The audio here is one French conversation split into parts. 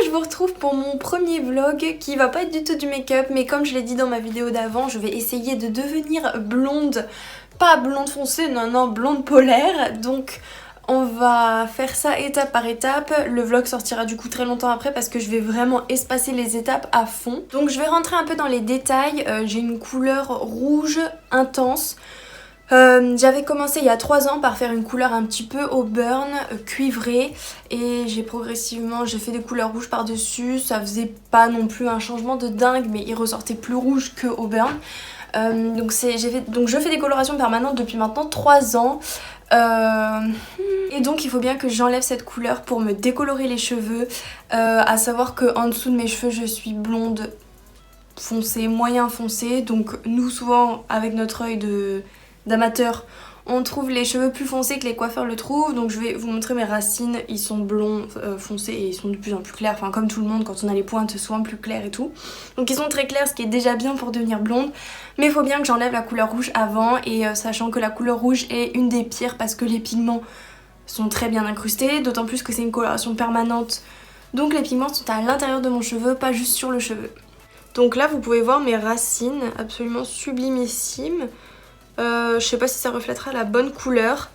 je vous retrouve pour mon premier vlog qui va pas être du tout du make-up, mais comme je l'ai dit dans ma vidéo d'avant, je vais essayer de devenir blonde, pas blonde foncée, non, blonde polaire. Donc on va faire ça étape par étape. Le vlog sortira du coup très longtemps après parce que je vais vraiment espacer les étapes à fond. Donc je vais rentrer un peu dans les détails. J'ai une couleur rouge intense. J'avais commencé il y a 3 ans par faire une couleur un petit peu au burn, cuivrée, et j'ai fait des couleurs rouges par dessus. Ça faisait pas non plus un changement de dingue, mais il ressortait plus rouge que au burn. Donc je fais des colorations permanentes depuis maintenant 3 ans. Et donc il faut bien que j'enlève cette couleur pour me décolorer les cheveux, à savoir que en dessous de mes cheveux je suis blonde foncé, moyen foncé. Donc nous souvent avec notre œil d'amateur on trouve les cheveux plus foncés que les coiffeurs le trouvent. Donc je vais vous montrer mes racines, ils sont blonds foncés et ils sont de plus en plus clairs, enfin comme tout le monde, quand on a les pointes souvent plus claires et tout. Donc ils sont très clairs, ce qui est déjà bien pour devenir blonde, mais il faut bien que j'enlève la couleur rouge avant, et sachant que la couleur rouge est une des pires parce que les pigments sont très bien incrustés, d'autant plus que c'est une coloration permanente, donc les pigments sont à l'intérieur de mon cheveu, pas juste sur le cheveu. Donc là vous pouvez voir mes racines absolument sublimissimes. Je sais pas si ça reflètera la bonne couleur,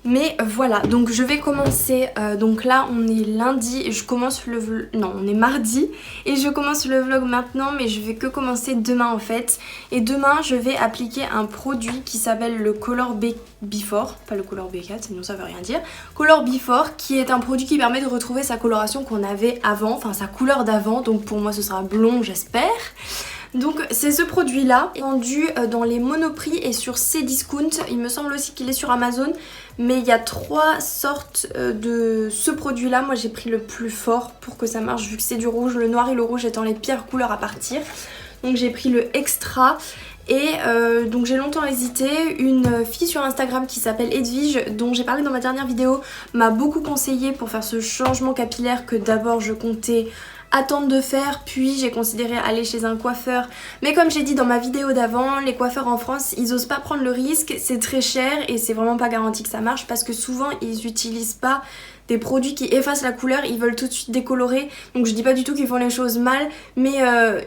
mais voilà. Donc je vais commencer, donc là on est lundi et je commence le vlog, non on est mardi et je commence le vlog maintenant, mais je vais que commencer demain en fait. Et demain je vais appliquer un produit qui s'appelle le Color Before, pas le Color B4 sinon ça veut rien dire, Color Before, qui est un produit qui permet de retrouver sa coloration qu'on avait avant, enfin sa couleur d'avant. Donc pour moi ce sera blond j'espère. Donc c'est ce produit là, vendu dans les Monoprix et sur Cdiscount. Il me semble aussi qu'il est sur Amazon, mais il y a 3 sortes de ce produit là. Moi j'ai pris le plus fort pour que ça marche, vu que c'est du rouge, le noir et le rouge étant les pires couleurs à partir. Donc j'ai pris le extra. Et donc j'ai longtemps hésité. Une fille sur Instagram qui s'appelle Edwige, dont j'ai parlé dans ma dernière vidéo, m'a beaucoup conseillé pour faire ce changement capillaire que d'abord je comptais attendre de faire, puis j'ai considéré aller chez un coiffeur. Mais comme j'ai dit dans ma vidéo d'avant, les coiffeurs en France ils osent pas prendre le risque, c'est très cher et c'est vraiment pas garanti que ça marche, parce que souvent ils utilisent pas des produits qui effacent la couleur, ils veulent tout de suite décolorer. Donc je dis pas du tout qu'ils font les choses mal, mais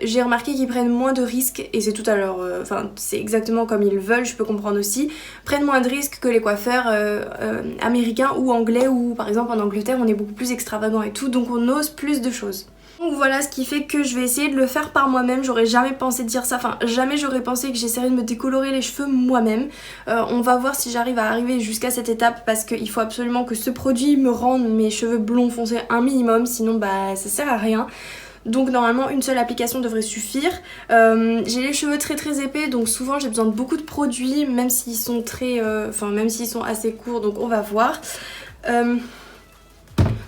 j'ai remarqué qu'ils prennent moins de risques, et c'est tout à leur... Enfin c'est exactement comme ils veulent, je peux comprendre aussi. Prennent moins de risques que les coiffeurs américains ou anglais, ou par exemple en Angleterre on est beaucoup plus extravagant et tout, donc on ose plus de choses. Donc voilà, ce qui fait que je vais essayer de le faire par moi-même. J'aurais jamais pensé dire ça, enfin jamais j'aurais pensé que j'essaierais de me décolorer les cheveux moi-même. On va voir si j'arrive à arriver jusqu'à cette étape, parce qu'il faut absolument que ce produit me rende mes cheveux blonds foncés un minimum, sinon bah ça sert à rien. Donc normalement une seule application devrait suffire. J'ai les cheveux très épais, donc souvent j'ai besoin de beaucoup de produits, même s'ils sont même s'ils sont assez courts, donc on va voir.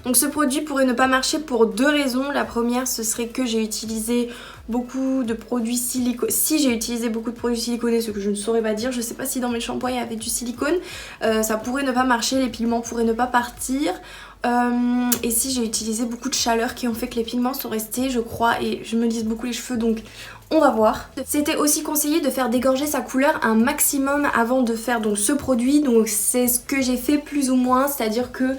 Donc ce produit pourrait ne pas marcher pour 2 raisons. La première, ce serait que j'ai utilisé beaucoup de produits siliconés. Si j'ai utilisé beaucoup de produits siliconés, ce que je ne saurais pas dire, je sais pas si dans mes shampoings il y avait du silicone, ça pourrait ne pas marcher, les pigments pourraient ne pas partir. Et si j'ai utilisé beaucoup de chaleur qui ont fait que les pigments sont restés, je crois, et je me lisse beaucoup les cheveux, donc on va voir. C'était aussi conseillé de faire dégorger sa couleur un maximum avant de faire donc ce produit. Donc c'est ce que j'ai fait plus ou moins, c'est-à-dire que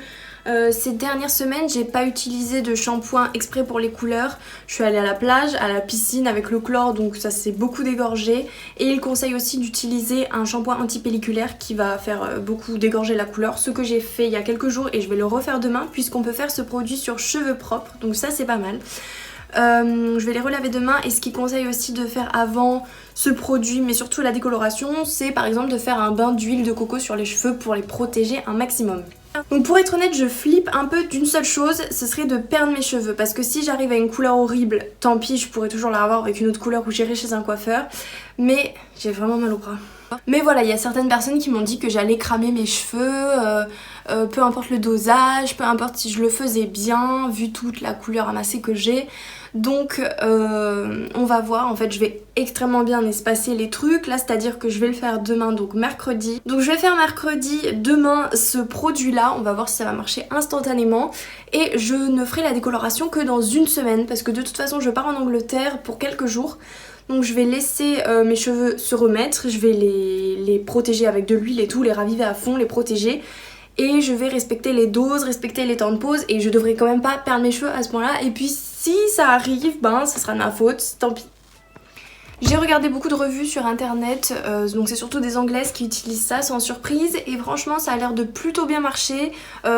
ces dernières semaines j'ai pas utilisé de shampoing exprès pour les couleurs. Je suis allée à la plage, à la piscine avec le chlore, donc ça s'est beaucoup dégorgé. Et il conseille aussi d'utiliser un shampoing antipelliculaire qui va faire beaucoup dégorger la couleur, ce que j'ai fait il y a quelques jours et je vais le refaire demain, puisqu'on peut faire ce produit sur cheveux propres, donc ça c'est pas mal. Je vais les relaver demain. Et ce qu'il conseille aussi de faire avant ce produit, mais surtout la décoloration, c'est par exemple de faire un bain d'huile de coco sur les cheveux pour les protéger un maximum. Donc pour être honnête, je flippe un peu d'une seule chose, ce serait de perdre mes cheveux, parce que si j'arrive à une couleur horrible, tant pis, je pourrais toujours la revoir avec une autre couleur ou j'irai chez un coiffeur, mais j'ai vraiment mal au bras. Mais voilà, il y a certaines personnes qui m'ont dit que j'allais cramer mes cheveux, peu importe le dosage, peu importe si je le faisais bien, vu toute la couleur amassée que j'ai. Donc on va voir, en fait je vais extrêmement bien espacer les trucs là, c'est à dire que je vais le faire demain, donc mercredi. Donc je vais faire mercredi, demain ce produit là, on va voir si ça va marcher instantanément. Et je ne ferai la décoloration que dans 1 semaine, parce que de toute façon je pars en Angleterre pour quelques jours. Donc je vais laisser mes cheveux se remettre, je vais les protéger avec de l'huile et tout, les raviver à fond, les protéger. et je vais respecter les doses, respecter les temps de pause et je devrais quand même pas perdre mes cheveux à ce point-là. Et puis si ça arrive, ben ce sera de ma faute, tant pis. J'ai regardé beaucoup de revues sur internet, donc c'est surtout des anglaises qui utilisent ça sans surprise et franchement ça a l'air de plutôt bien marcher.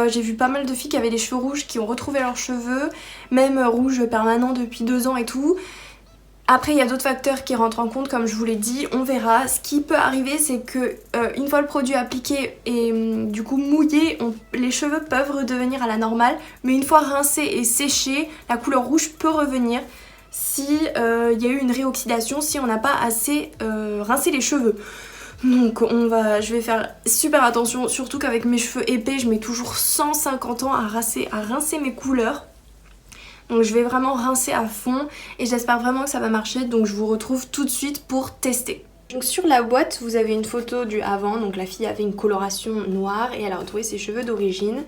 J'ai vu pas mal de filles qui avaient les cheveux rouges qui ont retrouvé leurs cheveux, même rouges permanents depuis 2 ans et tout. Après il y a d'autres facteurs qui rentrent en compte comme je vous l'ai dit, on verra. Ce qui peut arriver c'est que une fois le produit appliqué et du coup mouillé, les cheveux peuvent redevenir à la normale, mais une fois rincé et séché, la couleur rouge peut revenir si y a eu une réoxydation, si on n'a pas assez rincé les cheveux. Donc je vais faire super attention, surtout qu'avec mes cheveux épais, je mets toujours 150 ans à rincer mes couleurs. Donc je vais vraiment rincer à fond et j'espère vraiment que ça va marcher. Donc je vous retrouve tout de suite pour tester. Donc sur la boîte, vous avez une photo du avant. Donc la fille avait une coloration noire et elle a retrouvé ses cheveux d'origine.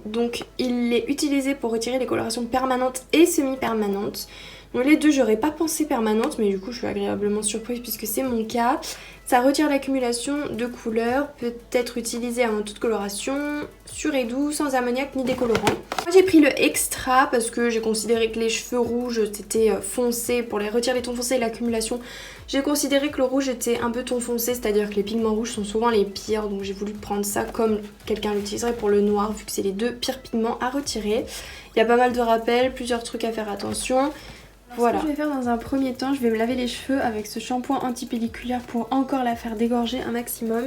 Donc il est utilisé pour retirer les colorations permanentes et semi-permanentes. Donc les deux, j'aurais pas pensé permanente, mais du coup je suis agréablement surprise puisque c'est mon cas. Ça retire l'accumulation de couleurs, peut être utilisé avant toute coloration, sûr et doux, sans ammoniac ni décolorant. Moi j'ai pris le extra parce que j'ai considéré que les cheveux rouges c'était foncé, pour les retirer les tons foncés et l'accumulation. J'ai considéré que le rouge était un peu ton foncé, c'est-à-dire que les pigments rouges sont souvent les pires, donc j'ai voulu prendre ça comme quelqu'un l'utiliserait pour le noir, vu que c'est les 2 pires pigments à retirer. Il y a pas mal de rappels, plusieurs trucs à faire attention. Voilà. Ce que je vais faire dans un premier temps, je vais me laver les cheveux avec ce shampoing antipelliculaire pour encore la faire dégorger un maximum.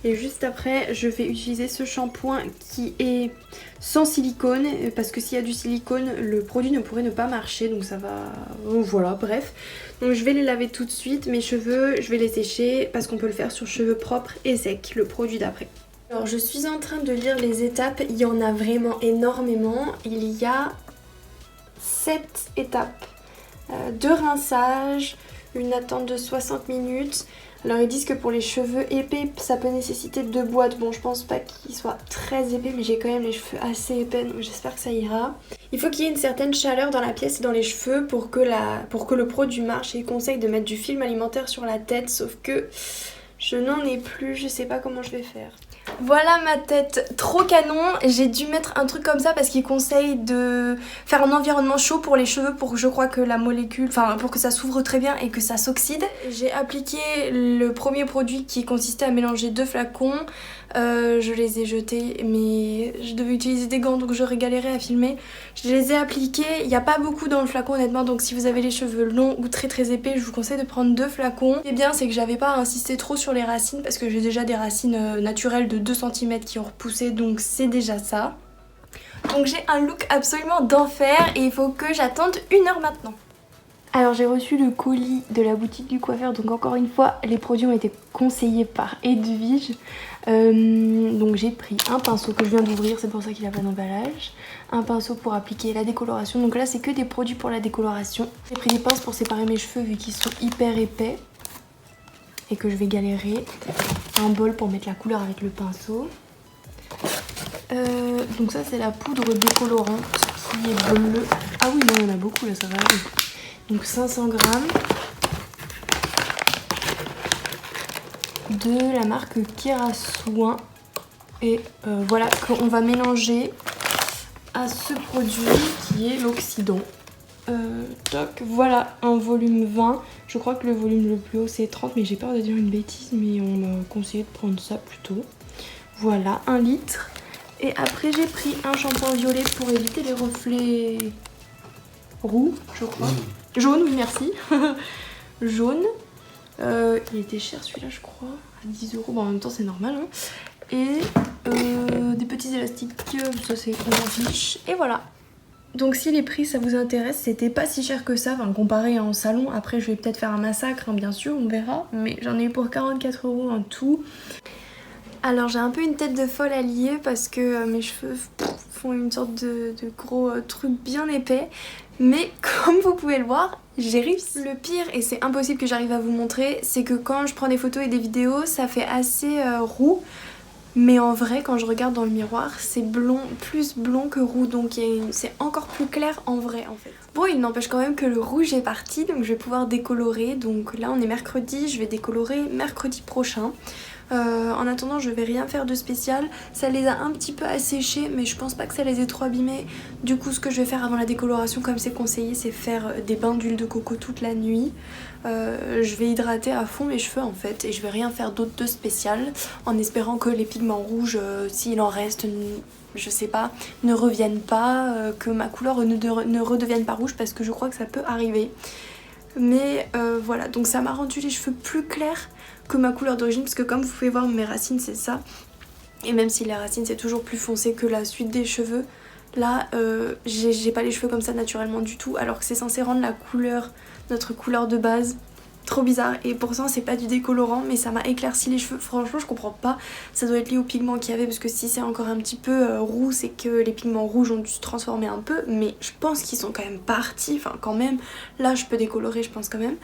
Et juste après, je vais utiliser ce shampoing qui est sans silicone, parce que s'il y a du silicone, le produit ne pourrait ne pas marcher, donc ça va... Voilà, bref. Donc je vais les laver tout de suite, mes cheveux, je vais les sécher, parce qu'on peut le faire sur cheveux propres et secs, le produit d'après. Alors je suis en train de lire les étapes, il y en a vraiment énormément. Il y a 7 étapes. 2 rinçages, une attente de 60 minutes. Alors ils disent que pour les cheveux épais ça peut nécessiter 2 boîtes. Bon je pense pas qu'ils soient très épais mais j'ai quand même les cheveux assez épais donc j'espère que ça ira. Il faut qu'il y ait une certaine chaleur dans la pièce et dans les cheveux pour que le produit marche, et ils conseillent de mettre du film alimentaire sur la tête, sauf que je n'en ai plus, je sais pas comment je vais faire. Voilà ma tête trop canon, j'ai dû mettre un truc comme ça parce qu'ils conseillent de faire un environnement chaud pour les cheveux pour que je crois que la molécule, enfin pour que ça s'ouvre très bien et que ça s'oxyde. J'ai appliqué le premier produit qui consistait à mélanger 2 flacons, je les ai jetés mais je devais utiliser des gants donc j'aurais galéré à filmer. Je les ai appliqués, il n'y a pas beaucoup dans le flacon honnêtement, donc si vous avez les cheveux longs ou très épais je vous conseille de prendre 2 flacons. Ce qui est bien c'est que j'avais pas insisté trop sur les racines parce que j'ai déjà des racines naturelles de 2 cm qui ont repoussé, donc c'est déjà ça. Donc j'ai un look absolument d'enfer et il faut que j'attende 1 heure maintenant. Alors j'ai reçu le colis de la boutique du coiffeur, donc encore une fois les produits ont été conseillés par Edwige. Donc j'ai pris un pinceau que je viens d'ouvrir, c'est pour ça qu'il n'a pas d'emballage. Un pinceau pour appliquer la décoloration, donc là c'est que des produits pour la décoloration. J'ai pris des pinces pour séparer mes cheveux vu qu'ils sont hyper épais et que je vais galérer. Un bol pour mettre la couleur avec le pinceau. Donc ça c'est la poudre décolorante qui est bleue. Ah oui non il y en a beaucoup là, ça va aller. Donc 500 grammes de la marque Kerastouin. Et voilà qu'on va mélanger à ce produit qui est l'oxydant. Voilà un volume 20. Je crois que le volume le plus haut c'est 30 mais j'ai peur de dire une bêtise, mais on m'a conseillé de prendre ça plutôt. Voilà 1 litre. Et après j'ai pris un shampoing violet pour éviter les reflets roux je crois. Jaune, oui merci. Jaune. Il était cher celui-là je crois, à 10 €. Bon en même temps c'est normal hein. Et des petits élastiques, ça c'est on s'en fiche. Et voilà. Donc si les prix ça vous intéresse, c'était pas si cher que ça, enfin comparé en salon. Après je vais peut-être faire un massacre hein, bien sûr, on verra. Mais j'en ai eu pour 44 € en tout. Alors j'ai un peu une tête de folle à lier parce que mes cheveux font une sorte de gros truc bien épais. Mais comme vous pouvez le voir, j'ai réussi. Le pire, et c'est impossible que j'arrive à vous montrer, c'est que quand je prends des photos et des vidéos, ça fait assez roux. Mais en vrai, quand je regarde dans le miroir, c'est blond, plus blond que roux, donc c'est encore plus clair en vrai en fait. Bon, il n'empêche quand même que le rouge est parti, donc je vais pouvoir décolorer. Donc là, on est mercredi, je vais décolorer mercredi prochain. En attendant je vais rien faire de spécial. Ça les a un petit peu asséchés mais je pense pas que ça les ait trop abîmés. Du coup ce que je vais faire avant la décoloration comme c'est conseillé c'est faire des bains d'huile de coco toute la nuit. Je vais hydrater à fond mes cheveux en fait et je vais rien faire d'autre de spécial en espérant que les pigments rouges s'il en reste je sais pas, ne reviennent pas, que ma couleur ne redevienne pas rouge parce que je crois que ça peut arriver. Mais voilà, donc ça m'a rendu les cheveux plus clairs que ma couleur d'origine parce que comme vous pouvez voir mes racines c'est ça. Et même si les racines c'est toujours plus foncé que la suite des cheveux, là j'ai pas les cheveux comme ça naturellement du tout alors que c'est censé rendre la couleur, notre couleur de base. Trop bizarre et pourtant c'est pas du décolorant mais ça m'a éclairci les cheveux, franchement je comprends pas, ça doit être lié aux pigments qu'il y avait parce que si c'est encore un petit peu roux c'est que les pigments rouges ont dû se transformer un peu mais je pense qu'ils sont quand même partis, enfin quand même, là je peux décolorer je pense quand même.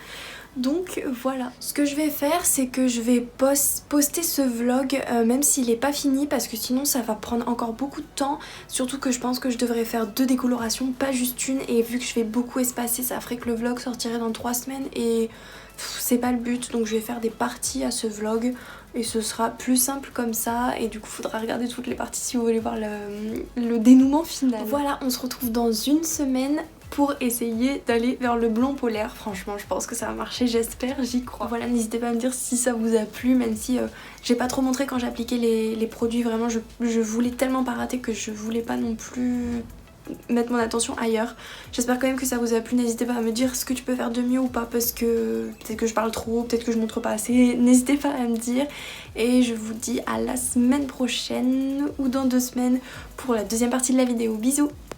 Donc voilà, ce que je vais faire c'est que je vais poster ce vlog même s'il est pas fini parce que sinon ça va prendre encore beaucoup de temps, surtout que je pense que je devrais faire 2 décolorations, pas juste une et vu que je vais beaucoup espacer ça ferait que le vlog sortirait dans 3 semaines et c'est pas le but donc je vais faire des parties à ce vlog et ce sera plus simple comme ça et du coup faudra regarder toutes les parties si vous voulez voir le dénouement final. Voilà, on se retrouve dans une semaine pour essayer d'aller vers le blond polaire. Franchement je pense que ça va marcher, j'espère, j'y crois. Voilà, n'hésitez pas à me dire si ça vous a plu même si j'ai pas trop montré quand j'ai appliqué les produits, vraiment je voulais tellement pas rater que je voulais pas non plus mettre mon attention ailleurs. J'espère quand même que ça vous a plu, n'hésitez pas à me dire ce que tu peux faire de mieux ou pas parce que peut-être que je parle trop, peut-être que je montre pas assez, n'hésitez pas à me dire et je vous dis à la semaine prochaine ou dans 2 semaines pour la deuxième partie de la vidéo. Bisous.